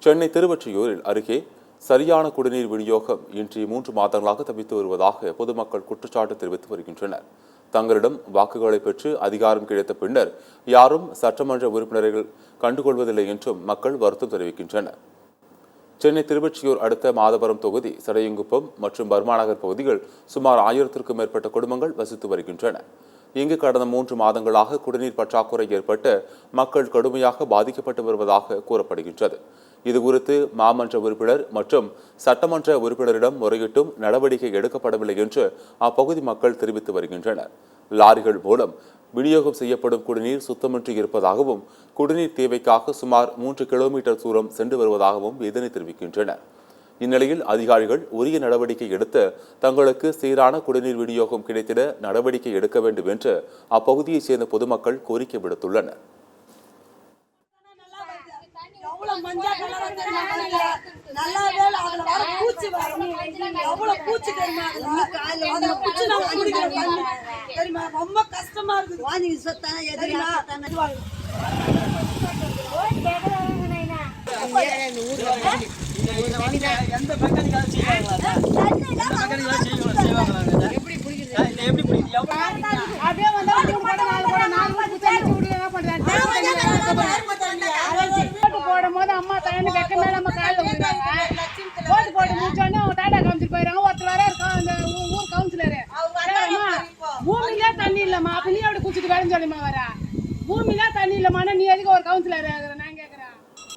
சென்னை திருவொற்றியூரில் அருகே சரியான குடிநீர் விநியோகம் இன்றி 3 மாதங்களாக தவித்து வருவதாக பொதுமக்கள் குற்றச்சாட்டு தெரிவித்து வருகின்றனர். தங்களிடம் வாக்குகளை பெற்று அதிகாரம் கிடைத்த பின்னர் யாரும் சட்டமன்ற உறுப்பினர்கள் கண்டுகொள்வதில்லை என்றும் மக்கள் வருத்தம் தெரிவிக்கின்றனர். சென்னை திருவொற்றியூர் அடுத்த மாதவரம் தொகுதி, சடையங்குப்பம் மற்றும் பர்மாநகர் பகுதிகள் சுமார் 1000க்கும் மேற்பட்ட குடும்பங்கள் வசித்து வருகின்றன. இங்கு கடந்த 3 மாதங்களாக குடிநீர் பற்றாக்குறை ஏற்பட்டு மக்கள் கடுமையாக பாதிக்கப்பட்டு வருவதாக கூறப்படுகின்றது. இதுகுறித்து மாமன்ற உறுப்பினர் மற்றும் சட்டமன்ற உறுப்பினரிடம் முறையிட்டும் நடவடிக்கை எடுக்கப்படவில்லை என்று அப்பகுதி மக்கள் தெரிவித்து வருகின்றனர். லாரிகள் மூலம் விநியோகம் செய்யப்படும் குடிநீர் சுத்தமின்றி இருப்பதாகவும் குடிநீர் தேவைக்காக சுமார் 3 கிலோமீட்டர் தூரம் சென்று வருவதாகவும் வேதனை தெரிவிக்கின்றனர். இந்நிலையில் அதிகாரிகள் உரிய நடவடிக்கை எடுத்து தங்களுக்கு சீரான குடிநீர் விநியோகம் கிடைத்திட நடவடிக்கை எடுக்க வேண்டும் என்று அப்பகுதியைச் சேர்ந்த பொதுமக்கள் கோரிக்கை விடுத்துள்ளனர். ரொம்ப கஷ்டமா இருக்குது. போடும்போது அம்மா தண்ணி வைக்க மேல நம்ம காலில் விழுறாங்க. ஓட்டு போட்டு முடிச்சோடனே டாடா காமிச்சிட்டு போயிடறாங்க. ஒருத்தர் வர இருக்கும் அந்த ஊர் கவுன்சிலரு, பூமியில தண்ணி இல்லம்மா அப்ப நீ அப்படி குடிச்சிட்டு வேலைன்னு சொல்லிமா வர பூமியில தண்ணி இல்லம்மா நீ எதுக்கு ஒரு கவுன்சிலர்